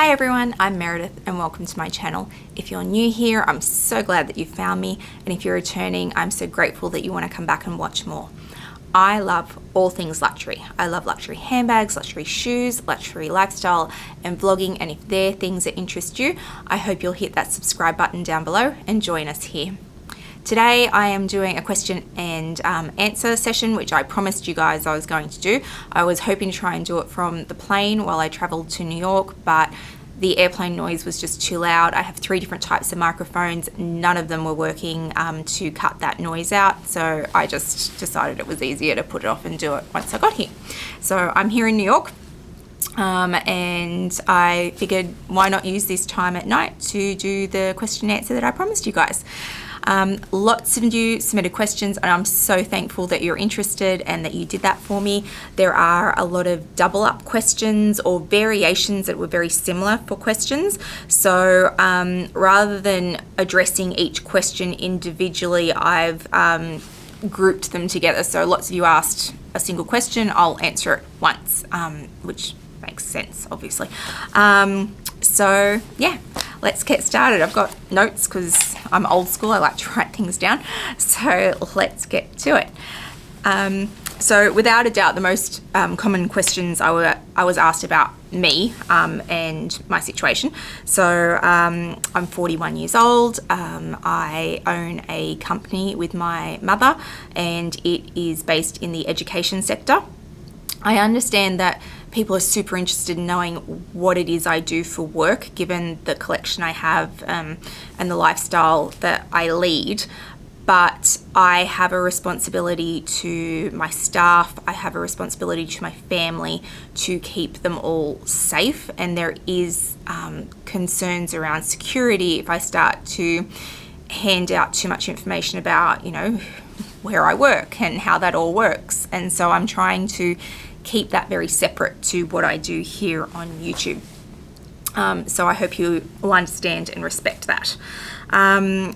Hi everyone, I'm Meredith and welcome to my channel. If you're new here, I'm so glad that you found me, and if you're returning, I'm so grateful that you want to come back and watch more. I love all things luxury. I love luxury handbags, luxury shoes, luxury lifestyle, and vlogging, and if they're things that interest you, I hope you'll hit that subscribe button down below and join us here. Today I am doing a question and answer session, which I promised you guys I was going to do. I was hoping to try and do it from the plane while I traveled to New York, but the airplane noise was just too loud. I have 3 different types of microphones. None of them were working to cut that noise out, so I just decided it was easier to put it off and do it once I got here. So I'm here in New York. And I figured why not use this time at night to do the question and answer that I promised you guys. Lots of you submitted questions, and I'm so thankful that you're interested and that you did that for me. There are a lot of double up questions or variations that were very similar for questions. So rather than addressing each question individually, I've grouped them together. So lots of you asked a single question, I'll answer it once, which makes sense, obviously. So yeah, let's get started. I've got notes because I'm old school. I like to write things down. So let's get to it. So without a doubt, the most common questions I was asked about me and my situation. So I'm 41 years old. I own a company with my mother, and it is based in the education sector. I understand that people are super interested in knowing what it is I do for work, given the collection I have and the lifestyle that I lead. But I have a responsibility to my staff, I have a responsibility to my family to keep them all safe, and there is concerns around security if I start to hand out too much information about, you know, where I work and how that all works. And so I'm trying to keep that very separate to what I do here on YouTube. So I hope you will understand and respect that.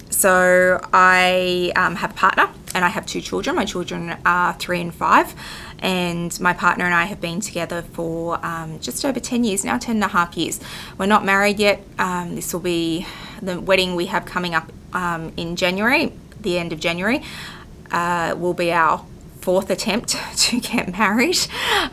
So I have a partner and I have 2 children. My children are 3 and 5, and my partner and I have been together for just over 10 years now, 10 and a half years. We're not married yet. This will be the wedding we have coming up in January, the end of January, will be our 4th attempt to get married.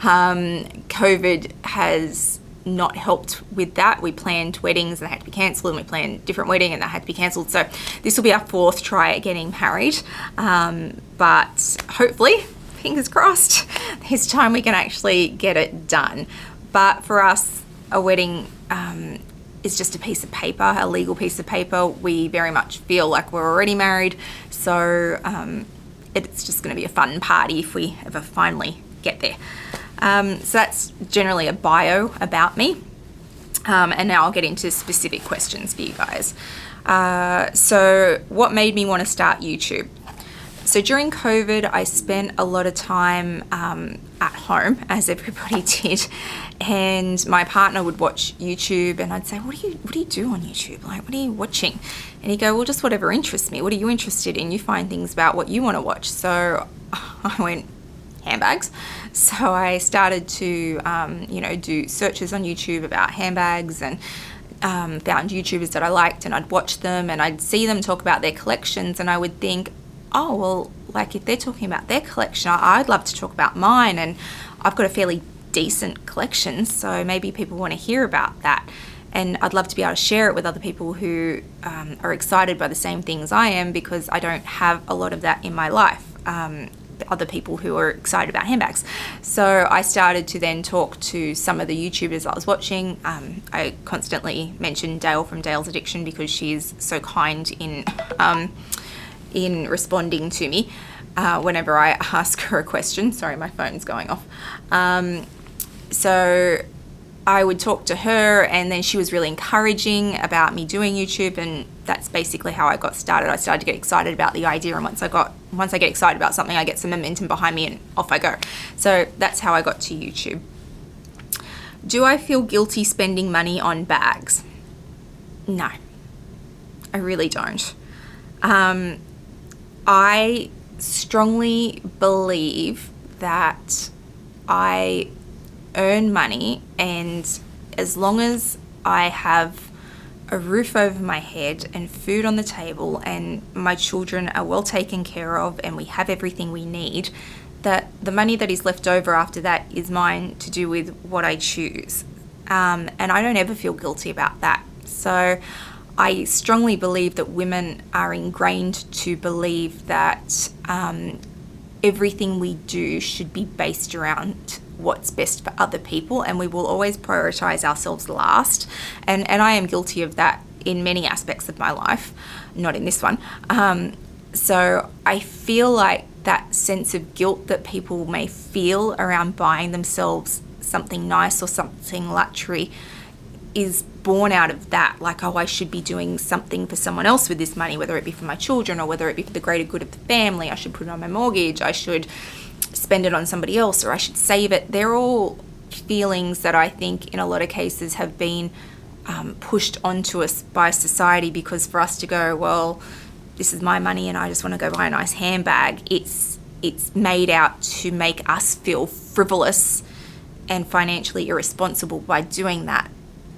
COVID has not helped with that. We planned weddings and they had to be cancelled, and we planned different wedding and that had to be cancelled. So this will be our 4th try at getting married. But hopefully, fingers crossed, this time we can actually get it done. But for us, a wedding is just a piece of paper, a legal piece of paper. We very much feel like we're already married. So it's just going to be a fun party if we ever finally get there. So that's generally a bio about me. And now I'll get into specific questions for you guys. So what made me want to start YouTube? So during COVID, I spent a lot of time at home, as everybody did, and my partner would watch YouTube, and I'd say, what do you do on YouTube? Like, what are you watching? And he'd go, well, just whatever interests me. What are you interested in? You find things about what you want to watch. So I went, handbags. So I started to, do searches on YouTube about handbags, and found YouTubers that I liked, and I'd watch them and I'd see them talk about their collections, and I would think, oh, well, like if they're talking about their collection, I'd love to talk about mine, and I've got a fairly decent collection, so maybe people want to hear about that. And I'd love to be able to share it with other people who are excited by the same things I am, because I don't have a lot of that in my life. Other people who are excited about handbags. So I started to then talk to some of the YouTubers I was watching. I constantly mention Dale from Dale's Addiction because she's so kind in responding to me whenever I ask her a question. Sorry, my phone's going off. So I would talk to her, and then she was really encouraging about me doing YouTube, and that's basically how I got started. I started to get excited about the idea, and once I get excited about something, I get some momentum behind me and off I go. So that's how I got to YouTube. Do I feel guilty spending money on bags? No, I really don't. I strongly believe that I earn money, and as long as I have a roof over my head and food on the table and my children are well taken care of and we have everything we need, that the money that is left over after that is mine to do with what I choose. And I don't ever feel guilty about that. So I strongly believe that women are ingrained to believe that everything we do should be based around what's best for other people, and we will always prioritize ourselves last. And I am guilty of that in many aspects of my life, not in this one. So I feel like that sense of guilt that people may feel around buying themselves something nice or something luxury is born out of that. Like, oh, I should be doing something for someone else with this money, whether it be for my children or whether it be for the greater good of the family. I should put it on my mortgage. I should spend it on somebody else, or I should save it. They're all feelings that I think in a lot of cases have been pushed onto us by society, because for us to go, well, this is my money and I just want to go buy a nice handbag, it's made out to make us feel frivolous and financially irresponsible by doing that.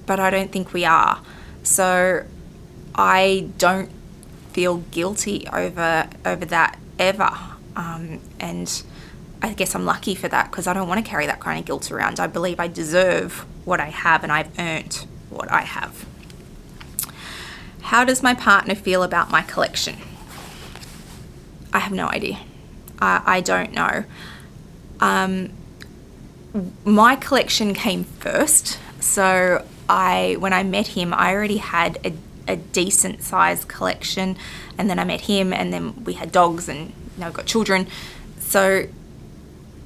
But I don't think we are. So I don't feel guilty over that ever. And I guess I'm lucky for that, because I don't want to carry that kind of guilt around. I believe I deserve what I have and I've earned what I have. How does my partner feel about my collection? I have no idea. I don't know. My collection came first. So when I met him, I already had a decent sized collection, and then I met him, and then we had dogs, and now we've got children. So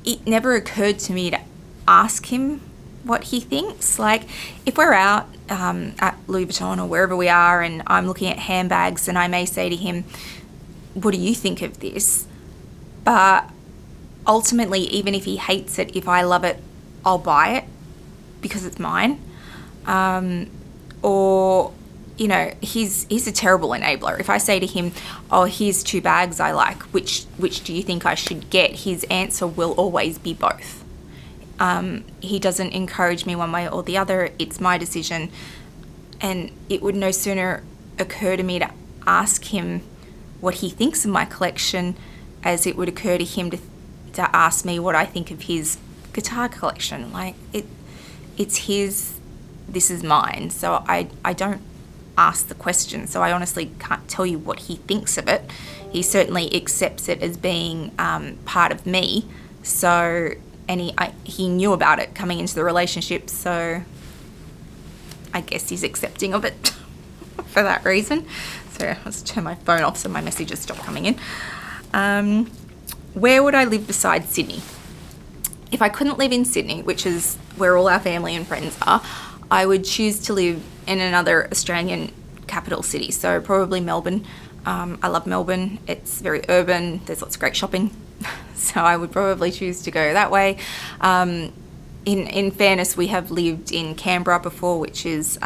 it never occurred to me to ask him what he thinks. Like, if we're out at Louis Vuitton or wherever we are and I'm looking at handbags, and I may say to him, what do you think of this? But ultimately, even if he hates it, if I love it, I'll buy it because it's mine. Or, you know, he's a terrible enabler. If I say to him, oh, here's 2 bags I like, which do you think I should get? His answer will always be both. He doesn't encourage me one way or the other. It's my decision. And it would no sooner occur to me to ask him what he thinks of my collection as it would occur to him to ask me what I think of his guitar collection. Like, it's his, this is mine. So I don't ask the question. So I honestly can't tell you what he thinks of it. He certainly accepts it as being part of me. So, and he knew about it coming into the relationship. So I guess he's accepting of it for that reason. So let's turn my phone off so my messages stop coming in. Where would I live besides Sydney? If I couldn't live in Sydney, which is where all our family and friends are, I would choose to live in another Australian capital city. So probably Melbourne. I love Melbourne. It's very urban. There's lots of great shopping. So I would probably choose to go that way. In fairness, we have lived in Canberra before, which is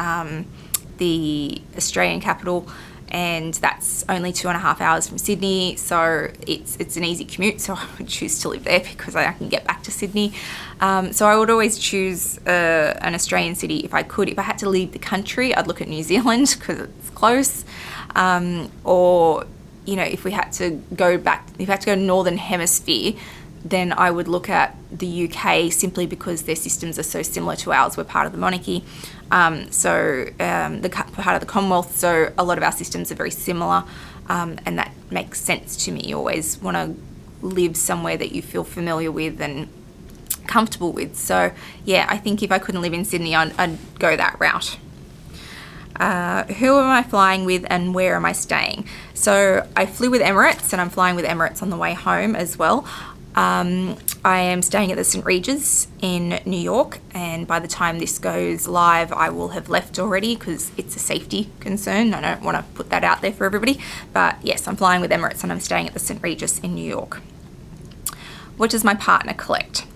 the Australian capital, and that's only 2.5 hours from Sydney, so it's an easy commute. So I would choose to live there because I can get back to Sydney. So I would always choose an Australian city if I could. If I had to leave the country, I'd look at New Zealand because it's close. Or, you know, if we had to go back, if we had to go Northern Hemisphere, then I would look at the UK, simply because their systems are so similar to ours. We're part of the monarchy, the part of the Commonwealth, so a lot of our systems are very similar, and that makes sense to me. You always want to live somewhere that you feel familiar with and comfortable with. So yeah, I think if I couldn't live in Sydney, I'd go that route. Who am I flying with and where am I staying? So I flew with Emirates, and I'm flying with Emirates on the way home as well. I am staying at the St. Regis in New York, and by the time this goes live, I will have left already because it's a safety concern. I don't want to put that out there for everybody, but yes, I'm flying with Emirates and I'm staying at the St. Regis in New York. What does my partner collect?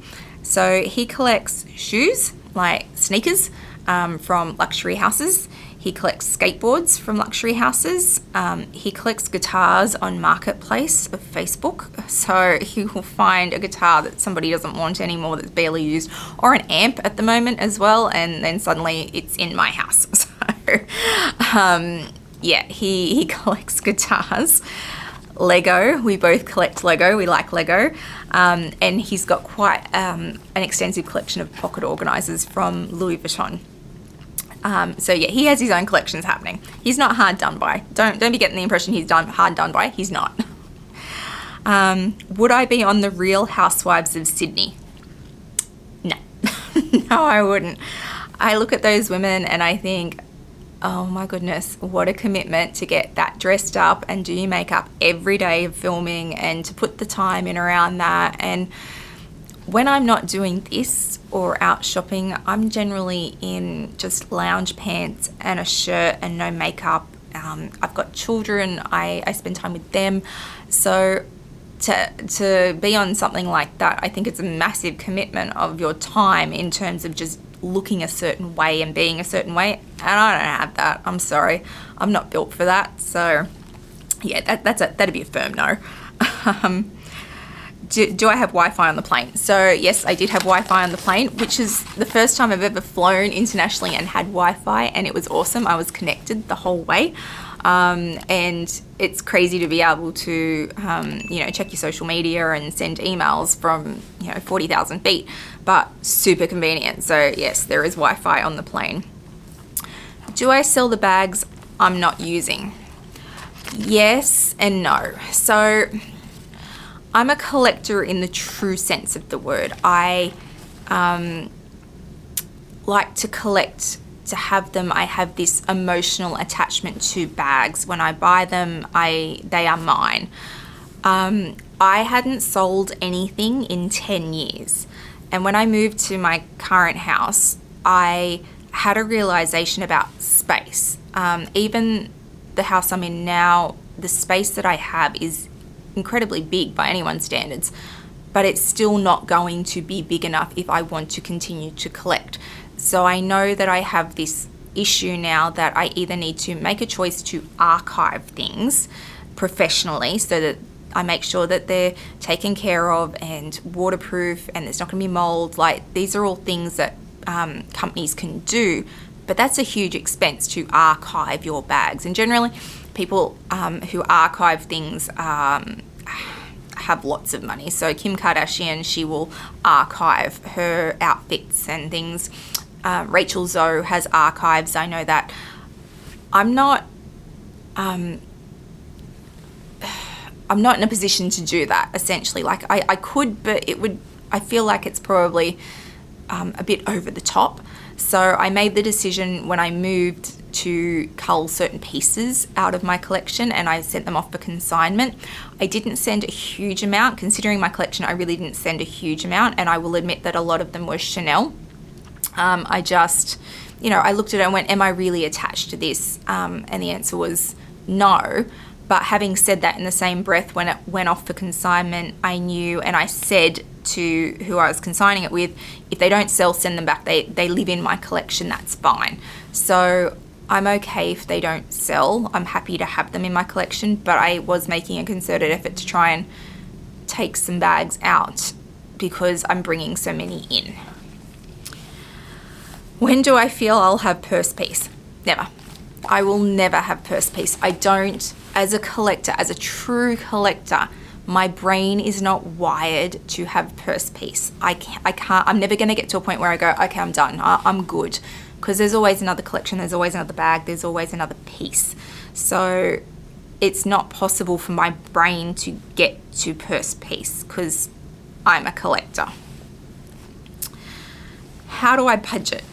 So he collects shoes, like sneakers, from luxury houses. He collects skateboards from luxury houses. He collects guitars on Marketplace of Facebook. So he will find a guitar that somebody doesn't want anymore, that's barely used, or an amp at the moment as well, and then suddenly it's in my house. So yeah, he collects guitars. Lego, we both collect Lego, we like Lego, and he's got quite an extensive collection of pocket organisers from Louis Vuitton. So yeah, he has his own collections happening. He's not hard done by. Don't be getting the impression he's hard done by. He's not. Would I be on the Real Housewives of Sydney? No. No, I wouldn't. I look at those women and I think, oh my goodness, what a commitment to get that dressed up and do your makeup every day of filming and to put the time in around that. And when I'm not doing this or out shopping, I'm generally in just lounge pants and a shirt and no makeup. I've got children, I spend time with them. So to be on something like that, I think it's a massive commitment of your time in terms of just looking a certain way and being a certain way, and I don't have that. I'm sorry, I'm not built for that. So yeah, that'd be a firm no. Do I have Wi-Fi on the plane? So yes, I did have Wi-Fi on the plane, which is the first time I've ever flown internationally and had Wi-Fi, and it was awesome. I was connected the whole way. And it's crazy to be able to, check your social media and send emails from, 40,000 feet, but super convenient. So yes, there is Wi-Fi on the plane. Do I sell the bags I'm not using? Yes and no. So I'm a collector in the true sense of the word. I like to collect, to have them. I have this emotional attachment to bags. When I buy them, they are mine. I hadn't sold anything in 10 years. And when I moved to my current house, I had a realization about space. Even the house I'm in now, the space that I have is incredibly big by anyone's standards, but it's still not going to be big enough if I want to continue to collect. So I know that I have this issue now that I either need to make a choice to archive things professionally so that I make sure that they're taken care of and waterproof and there's not going to be mold. Like, these are all things that companies can do, but that's a huge expense to archive your bags. And generally, people who archive things have lots of money. So Kim Kardashian, she will archive her outfits and things. Rachel Zoe has archives. I know that. I'm not in a position to do that, essentially. Like, I could, but I feel like it's probably a bit over the top. So I made the decision when I moved to cull certain pieces out of my collection, and I sent them off for consignment. I didn't send a huge amount. Considering my collection, I really didn't send a huge amount, and I will admit that a lot of them were Chanel. I just, I looked at it and went, am I really attached to this? And the answer was no. But having said that, in the same breath, when it went off for consignment, I knew, and I said to who I was consigning it with, if they don't sell, send them back. They live in my collection, that's fine. So I'm okay if they don't sell. I'm happy to have them in my collection, but I was making a concerted effort to try and take some bags out because I'm bringing so many in. When do I feel I'll have purse peace? Never. I will never have purse peace. I don't, as a collector, as a true collector, my brain is not wired to have purse peace. I can't, I'm never going to get to a point where I go, okay, I'm done, I'm good. Because there's always another collection, there's always another bag, there's always another piece. So it's not possible for my brain to get to purse peace because I'm a collector. How do I budget?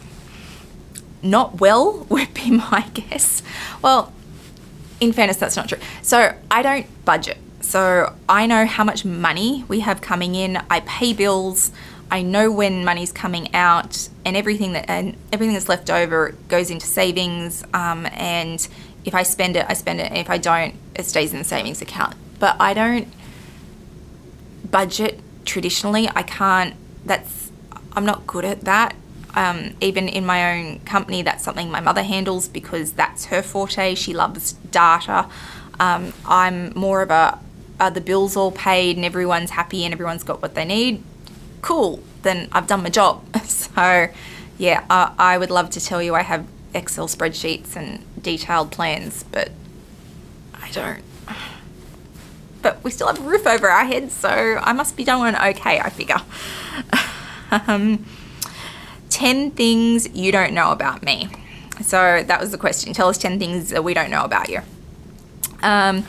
Not well would be my guess. Well, in fairness, that's not true. So I don't budget. So I know how much money we have coming in. I pay bills. I know when money's coming out, and everything that's left over goes into savings. And if I spend it, I spend it. And if I don't, it stays in the savings account. But I don't budget traditionally. I can't. I'm not good at that. Even in my own company, that's something my mother handles because that's her forte. She loves data. I'm more of a, are the bills all paid and everyone's happy and everyone's got what they need? Cool, then I've done my job. So yeah, I would love to tell you I have Excel spreadsheets and detailed plans, but I don't. But we still have a roof over our heads, so I must be doing okay, I figure. 10 things you don't know about me. So that was the question. Tell us 10 things that we don't know about you. I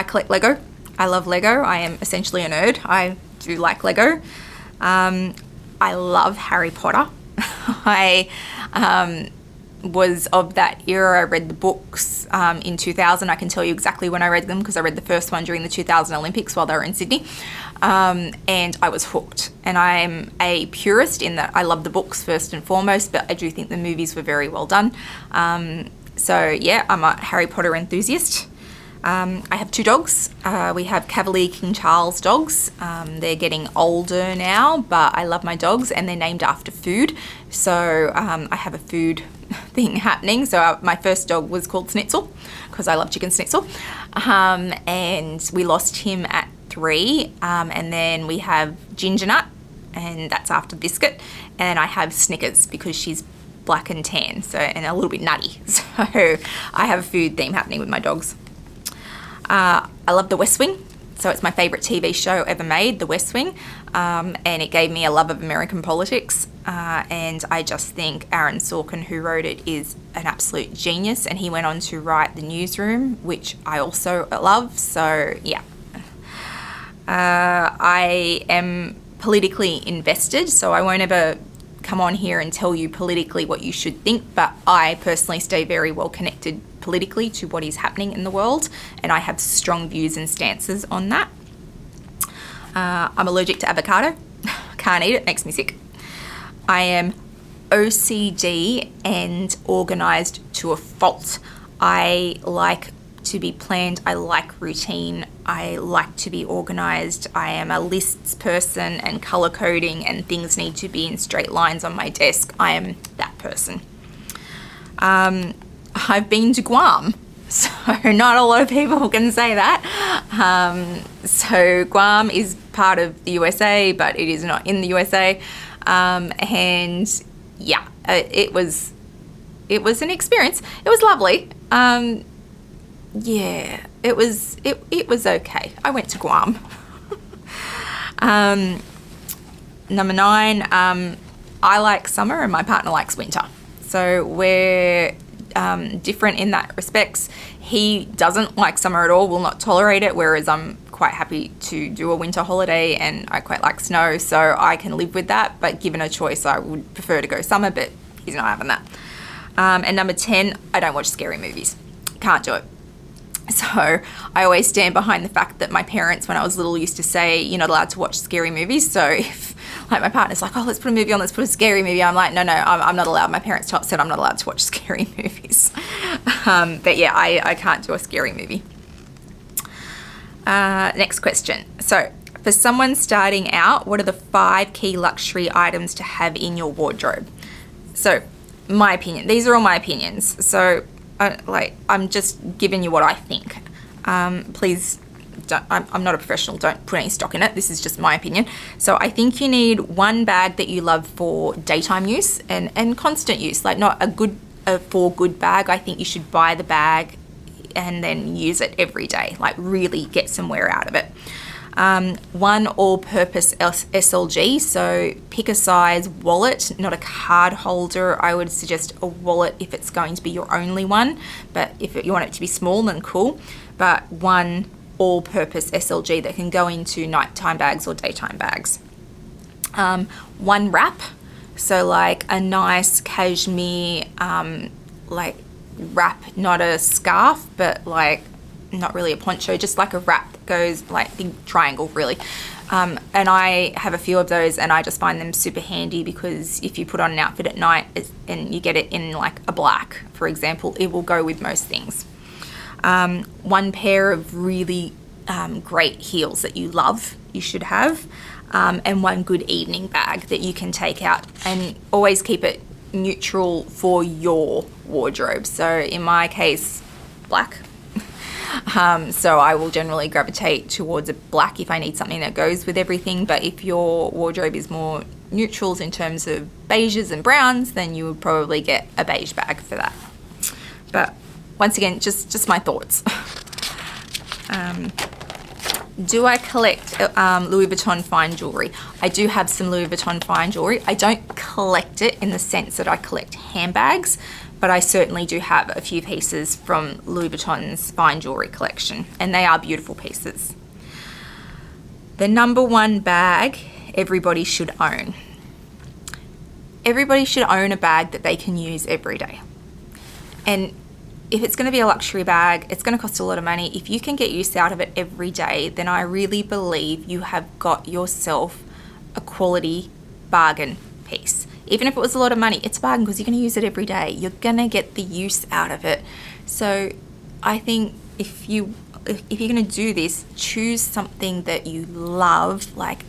collect Lego. I love Lego. I am essentially a nerd. I do like Lego. I love Harry Potter. I was of that era. I read the books in 2000. I can tell you exactly when I read them because I read the first one during the 2000 Olympics while they were in Sydney. And I was hooked. And I'm a purist in that I love the books first and foremost, but I do think the movies were very well done. So yeah, I'm a Harry Potter enthusiast. I have 2 dogs. We have Cavalier King Charles dogs. They're getting older now, but I love my dogs and they're named after food. So I have a food thing happening. So my first dog was called Schnitzel because I love chicken schnitzel. And we lost him at 3. And then we have Ginger Nut, and that's after Biscuit. And I have Snickers because she's black and tan, so, and a little bit nutty. So I have a food theme happening with my dogs. I love The West Wing. So it's my favourite TV show ever made, The West Wing. And it gave me a love of American politics. And I just think Aaron Sorkin, who wrote it, is an absolute genius. And he went on to write The Newsroom, which I also love. So yeah. I am politically invested, so I won't ever come on here and tell you politically what you should think, but I personally stay very well connected politically to what is happening in the world, and I have strong views and stances on that. I'm allergic to avocado. Can't eat it, makes me sick. I am OCD and organised to a fault. I like to be planned. I like routine. I like to be organised. I am a lists person and colour coding, and things need to be in straight lines on my desk. I am that person. I've been to Guam, so not a lot of people can say that. So Guam is part of the USA, but it is not in the USA. And yeah, it was an experience. It was lovely. Yeah, it was okay. I went to Guam. Number 9, I like summer and my partner likes winter. So we're different in that respects. He doesn't like summer at all, will not tolerate it, whereas I'm quite happy to do a winter holiday and I quite like snow, so I can live with that. But given a choice, I would prefer to go summer, but he's not having that. And number 10, I don't watch scary movies. Can't do it. So I always stand behind the fact that my parents, when I was little, used to say you're not allowed to watch scary movies. So if like my partner's like, oh, let's put a movie on, let's put a scary movie, I'm like, no, I'm not allowed. My parents said I'm not allowed to watch scary movies. But yeah, I can't do a scary movie. Next question. So for someone starting out, what are the 5 key luxury items to have in your wardrobe? So my opinion, these are all my opinions. So I'm just giving you what I think. Please don't, I'm not a professional, don't put any stock in it. This is just my opinion. So I think you need one bag that you love for daytime use and constant use, like not a for good bag. I think you should buy the bag and then use it every day, like really get some wear out of it. One all-purpose SLG, so pick a size wallet, not a card holder. I would suggest a wallet if it's going to be your only one, but if you want it to be small, then cool. But one all-purpose SLG that can go into nighttime bags or daytime bags. One wrap, so like a nice cashmere like wrap, not a scarf, but like not really a poncho, just like a wrap that goes like big triangle really. And I have a few of those and I just find them super handy because if you put on an outfit at night and you get it in like a black, for example, it will go with most things. One pair of really great heels that you love, you should have, and one good evening bag that you can take out, and always keep it neutral for your wardrobe. So in my case, black. So I will generally gravitate towards a black if I need something that goes with everything. But if your wardrobe is more neutrals in terms of beiges and browns, then you would probably get a beige bag for that. But once again, just my thoughts. Do I collect Louis Vuitton fine jewelry? I do have some Louis Vuitton fine jewelry. I don't collect it in the sense that I collect handbags, but I certainly do have a few pieces from Louis Vuitton's fine jewelry collection, and they are beautiful pieces. The number one bag everybody should own. Everybody should own a bag that they can use every day. And if it's going to be a luxury bag, it's going to cost a lot of money. If you can get use out of it every day, then I really believe you have got yourself a quality bargain piece. Even if it was a lot of money, it's a bargain because you're going to use it every day. You're going to get the use out of it. So I think if you're going to do this, choose something that you love, like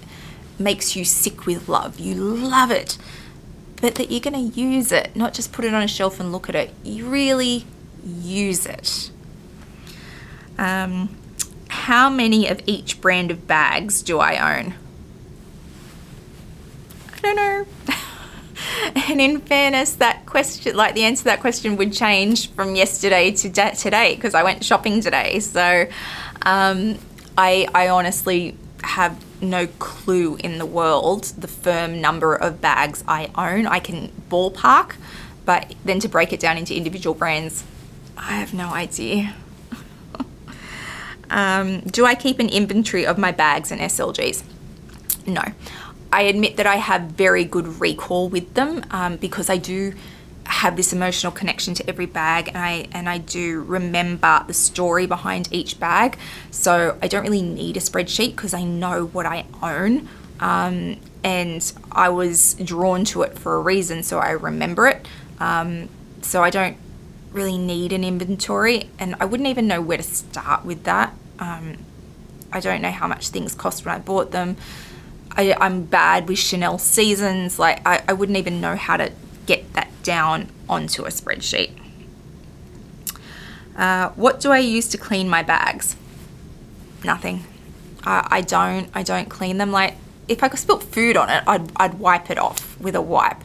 makes you sick with love. You love it, but that you're going to use it, not just put it on a shelf and look at it. You really use it. How many of each brand of bags do I own? I don't know. And in fairness, that question, like the answer to that question would change from yesterday to today because I went shopping today. So I honestly have no clue in the world the firm number of bags I own. I can ballpark, but then to break it down into individual brands, I have no idea. Do I keep an inventory of my bags and SLGs? No. I admit that I have very good recall with them because I do have this emotional connection to every bag, and I do remember the story behind each bag. So I don't really need a spreadsheet because I know what I own, and I was drawn to it for a reason, so I remember it. So I don't really need an inventory, and I wouldn't even know where to start with that. I don't know how much things cost when I bought them. I'm bad with Chanel seasons. Like I wouldn't even know how to get that down onto a spreadsheet. What do I use to clean my bags? Nothing. I don't clean them. Like if I spilt food on it, I'd wipe it off with a wipe.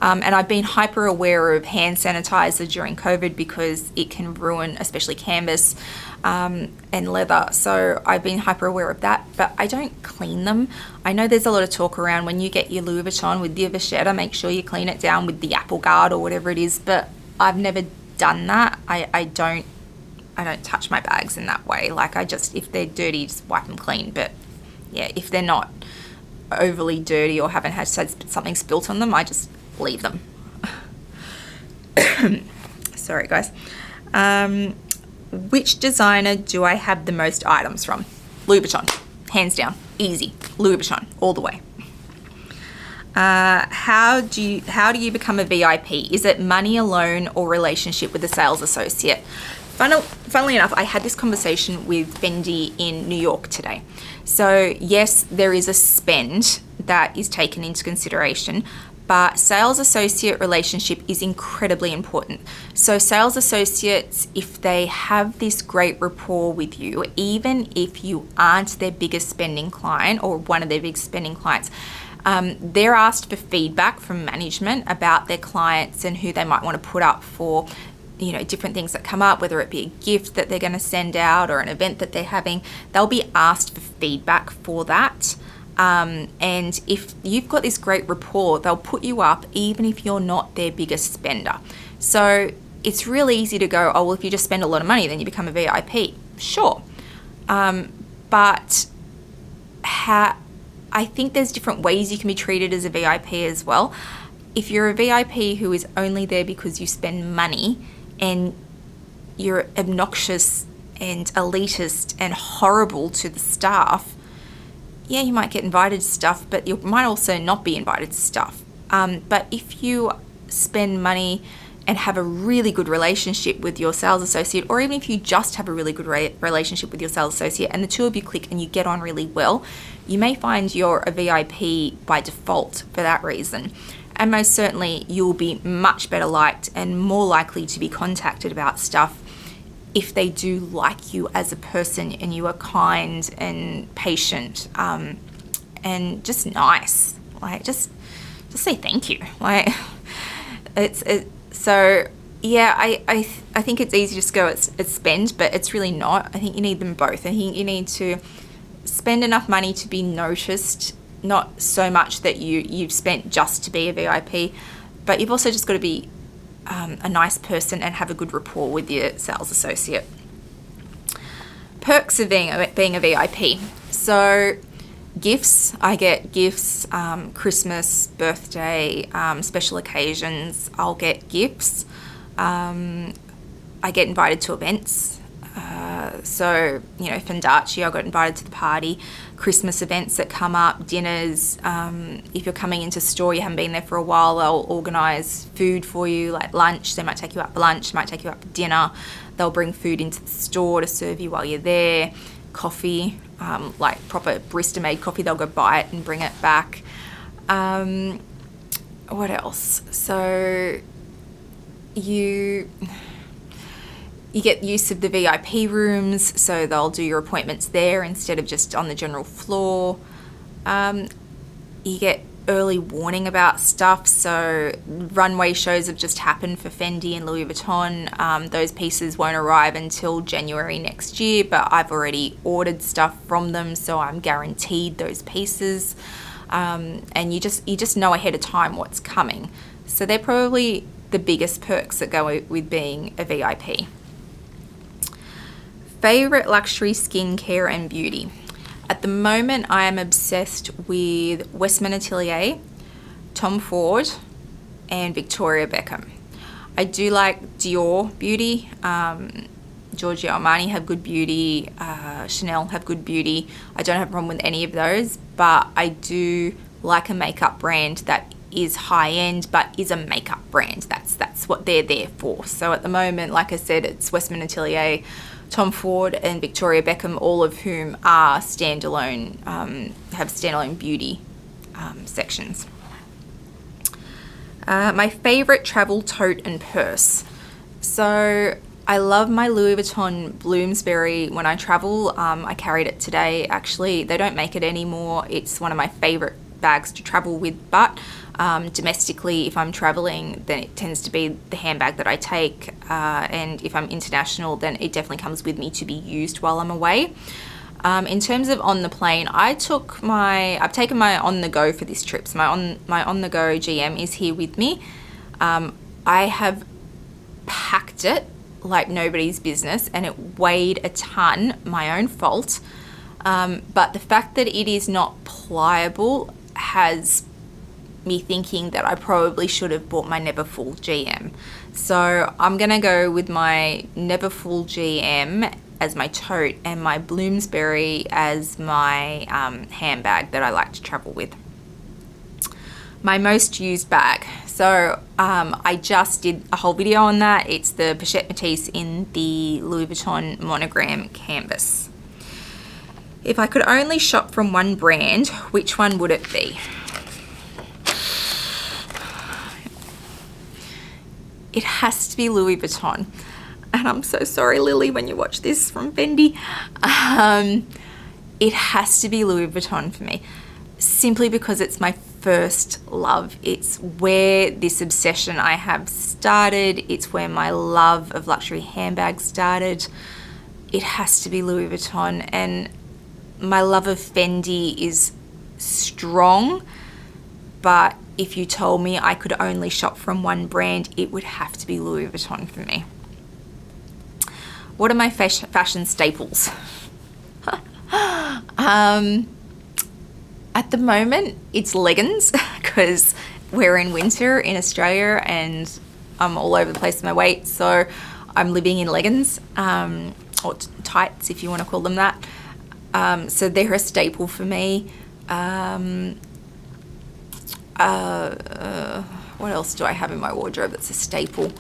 And I've been hyper aware of hand sanitizer during COVID because it can ruin, especially canvas and leather. So I've been hyper aware of that, but I don't clean them. I know there's a lot of talk around when you get your Louis Vuitton with your vachetta, make sure you clean it down with the apple guard or whatever it is, but I've never done that. I don't touch my bags in that way. Like if they're dirty, just wipe them clean. But yeah, if they're not overly dirty or haven't had something spilt on them, I just leave them. Sorry guys. Which designer do I have the most items from? Louis Vuitton, hands down, easy. Louis Vuitton, all the way. How do you become a VIP? Is it money alone or relationship with a sales associate? Funnily enough, I had this conversation with Fendi in New York today. So yes, there is a spend that is taken into consideration, but sales associate relationship is incredibly important. So sales associates, if they have this great rapport with you, even if you aren't their biggest spending client or one of their big spending clients, they're asked for feedback from management about their clients and who they might want to put up for, different things that come up, whether it be a gift that they're going to send out or an event that they're having. They'll be asked for feedback for that. And if you've got this great rapport, they'll put you up even if you're not their biggest spender. So it's really easy to go, oh, well, if you just spend a lot of money, then you become a VIP. Sure. But I think there's different ways you can be treated as a VIP as well. If you're a VIP who is only there because you spend money and you're obnoxious and elitist and horrible to the staff, yeah, you might get invited to stuff, but you might also not be invited to stuff. But if you spend money and have a really good relationship with your sales associate, or even if you just have a really good relationship with your sales associate and the two of you click and you get on really well, you may find you're a VIP by default for that reason. And most certainly you'll be much better liked and more likely to be contacted about stuff if they do like you as a person and you are kind and patient, and just nice. Like, just say thank you. Like, so yeah, I think it's easy to just go it's spend, but it's really not. I think you need them both. I think you need to spend enough money to be noticed, not so much that you've spent just to be a VIP, but you've also just got to be a nice person and have a good rapport with your sales associate. Perks of being a VIP. So gifts, I get gifts, Christmas, birthday, special occasions, I'll get gifts. I get invited to events. So, you know, Fendaci, I got invited to the party, Christmas events that come up, dinners. If you're coming into store, you haven't been there for a while, they'll organise food for you, like lunch. They might take you out for lunch, might take you out for dinner. They'll bring food into the store to serve you while you're there. Coffee, like proper barista made coffee, they'll go buy it and bring it back. What else? So you get use of the VIP rooms, so they'll do your appointments there instead of just on the general floor. You get early warning about stuff, so runway shows have just happened for Fendi and Louis Vuitton. Those pieces won't arrive until January next year, but I've already ordered stuff from them, so I'm guaranteed those pieces. And you just know ahead of time what's coming. So they're probably the biggest perks that go with being a VIP. Favorite luxury skincare and beauty. At the moment, I am obsessed with Westman Atelier, Tom Ford, and Victoria Beckham. I do like Dior beauty. Giorgio Armani have good beauty. Chanel have good beauty. I don't have a problem with any of those, but I do like a makeup brand that is high-end but is a makeup brand. That's what they're there for. So at the moment, like I said, it's Westman Atelier, Tom Ford, and Victoria Beckham, all of whom are standalone, have standalone beauty sections. My favorite travel tote and purse. So I love my Louis Vuitton Bloomsbury when I travel. I carried it today. Actually, they don't make it anymore. It's one of my favorite bags to travel with, but domestically, if I'm traveling, then it tends to be the handbag that I take, and if I'm international, then it definitely comes with me to be used while I'm away. In terms of on the plane, I've taken my on the go for this trip. So my on the go GM is here with me. I have packed it like nobody's business, and it weighed a ton, my own fault. But the fact that it is not pliable has me thinking that I probably should have bought my Never Full GM. So I'm gonna go with my Never Full GM as my tote and my Bloomsbury as my handbag that I like to travel with. My most used bag. So I just did a whole video on that. It's the Pochette Métis in the Louis Vuitton monogram canvas. If I could only shop from one brand, which one would it be? It has to be Louis Vuitton. And I'm so sorry, Lily, when you watch this from Fendi. It has to be Louis Vuitton for me, simply because it's my first love. It's where this obsession I have started. It's where my love of luxury handbags started. It has to be Louis Vuitton. And my love of Fendi is strong, but if you told me I could only shop from one brand, it would have to be Louis Vuitton for me. What are my fashion staples? At the moment, it's leggings, because we're in winter in Australia and I'm all over the place with my weight, so I'm living in leggings, or tights if you want to call them that. So they're a staple for me. what else do I have in my wardrobe that's a staple?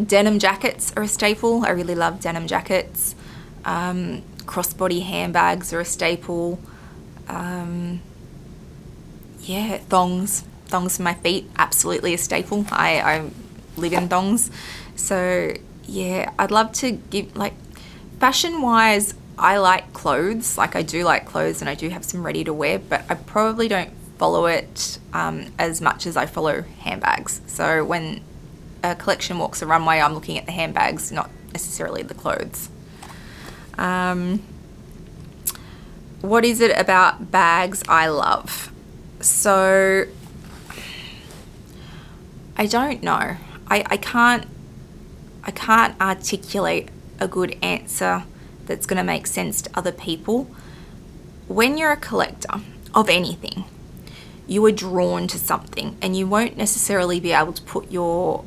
Denim jackets are a staple. I really love denim jackets. Crossbody handbags are a staple. Yeah, thongs for my feet, absolutely a staple. I live in thongs. So yeah, I'd love to give, like, fashion wise, I like clothes. Like, I do like clothes and I do have some ready to wear, but I probably don't follow it as much as I follow handbags. So when a collection walks a runway, I'm looking at the handbags, not necessarily the clothes. What is it about bags I love? So I don't know. I can't articulate a good answer that's going to make sense to other people. When you're a collector of anything, you are drawn to something, and you won't necessarily be able to put your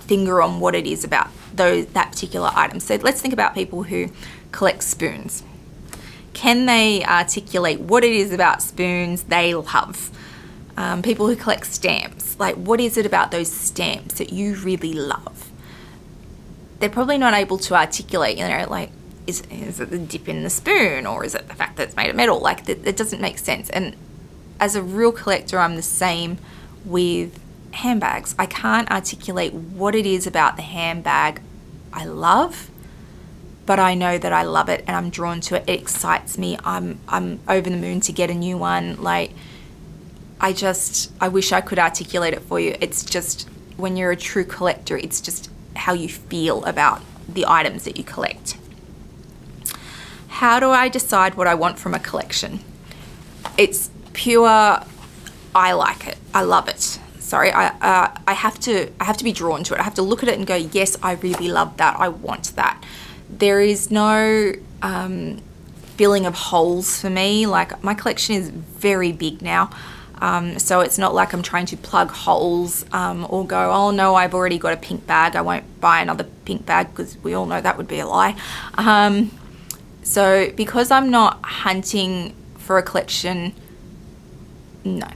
finger on what it is about that particular item. So let's think about people who collect spoons. Can they articulate what it is about spoons they love? People who collect stamps, like, what is it about those stamps that you really love? They're probably not able to articulate, like, is it the dip in the spoon, or is it the fact that it's made of metal? Like, it doesn't make sense. And as a real collector, I'm the same with handbags. I can't articulate what it is about the handbag I love, but I know that I love it and I'm drawn to it. It excites me. I'm over the moon to get a new one. Like, I wish I could articulate it for you. It's just, when you're a true collector, it's just how you feel about the items that you collect. How do I decide what I want from a collection? It's pure, I like it. I love it. Sorry, I have to be drawn to it. I have to look at it and go, yes, I really love that. I want that. There is no filling of holes for me. Like, my collection is very big now. So it's not like I'm trying to plug holes or go, oh no, I've already got a pink bag, I won't buy another pink bag, because we all know that would be a lie. So because I'm not hunting for a collection, no.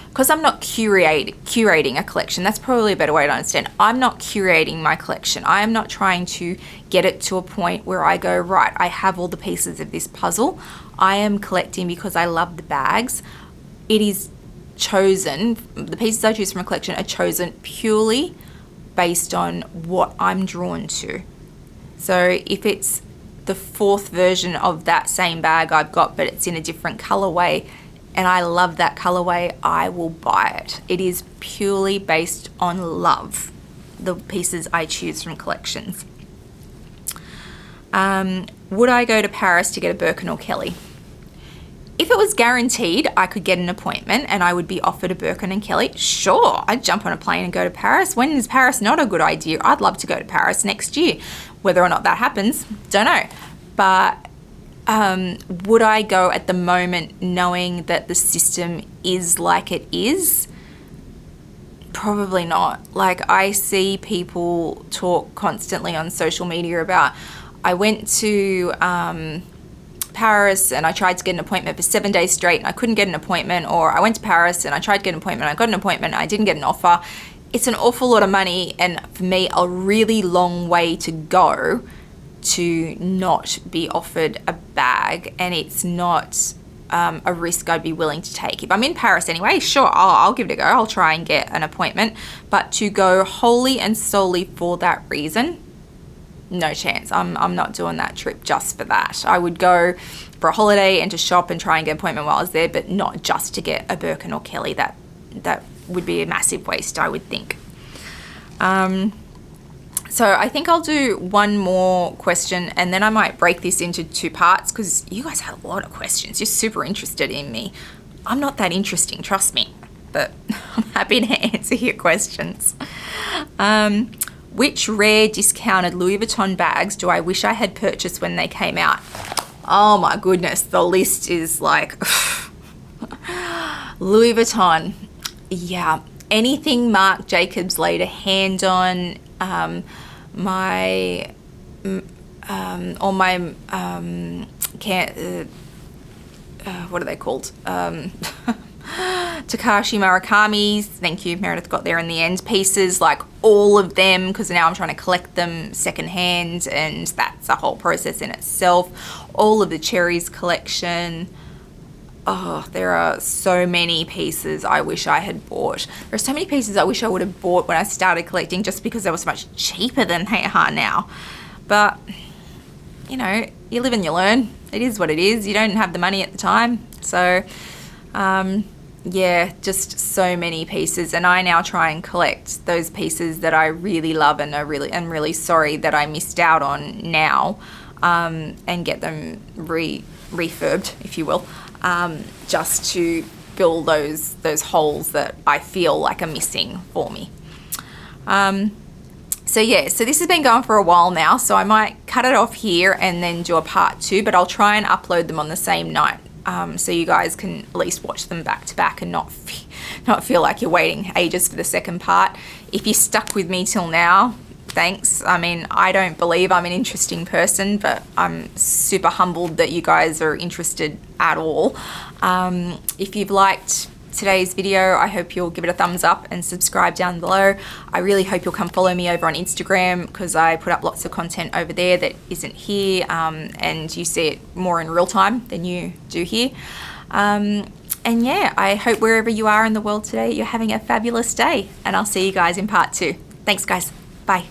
Because I'm not curating a collection, that's probably a better way to understand. I'm not curating my collection. I am not trying to get it to a point where I go, right, I have all the pieces of this puzzle. I am collecting because I love the bags. It is chosen, the pieces I choose from a collection are chosen purely based on what I'm drawn to. So if it's the fourth version of that same bag I've got, but it's in a different colorway, and I love that colorway, I will buy it. It is purely based on love, the pieces I choose from collections. Would I go to Paris to get a Birkin or Kelly? If it was guaranteed I could get an appointment and I would be offered a Birkin and Kelly, sure, I'd jump on a plane and go to Paris. When is Paris not a good idea? I'd love to go to Paris next year. Whether or not that happens, don't know. But would I go at the moment knowing that the system is like it is? Probably not. Like, I see people talk constantly on social media about, I went to Paris and I tried to get an appointment for 7 days straight and I couldn't get an appointment, or I went to Paris and I tried to get an appointment, I got an appointment and I didn't get an offer. It's an awful lot of money, and for me, a really long way to go to not be offered a bag, and it's not a risk I'd be willing to take. If I'm in Paris anyway, sure, I'll give it a go. I'll try and get an appointment, but to go wholly and solely for that reason, no chance. I'm not doing that trip just for that. I would go for a holiday and to shop and try and get an appointment while I was there, but not just to get a Birkin or Kelly. That would be a massive waste, I would think. So I think I'll do one more question, and then I might break this into two parts, because you guys had a lot of questions. You're super interested in me. I'm not that interesting, trust me, but I'm happy to answer your questions. Which rare discounted Louis Vuitton bags do I wish I had purchased when they came out? Oh my goodness, the list is like Louis Vuitton. Yeah, anything Marc Jacobs laid a hand on, what are they called? Takashi Murakami's, thank you, Meredith got there in the end, pieces, like all of them, because now I'm trying to collect them secondhand, and that's a whole process in itself. All of the Cherries collection. Oh, there are so many pieces I wish I had bought. There are so many pieces I wish I would have bought when I started collecting, just because they were so much cheaper than they are now. But, you know, you live and you learn. It is what it is. You don't have the money at the time. So, yeah, just so many pieces. And I now try and collect those pieces that I really love and I'm really sorry that I missed out on now, and get them refurbed, if you will. Just to fill those holes that I feel like are missing for me. So yeah, so this has been going for a while now, so I might cut it off here and then do a part 2, but I'll try and upload them on the same night, so you guys can at least watch them back to back and not feel like you're waiting ages for the second part. If you stuck with me till now, thanks. I mean, I don't believe I'm an interesting person, but I'm super humbled that you guys are interested at all. If you've liked today's video, I hope you'll give it a thumbs up and subscribe down below. I really hope you'll come follow me over on Instagram, because I put up lots of content over there that isn't here, and you see it more in real time than you do here. And yeah, I hope wherever you are in the world today, you're having a fabulous day, and I'll see you guys in part 2. Thanks guys. Bye.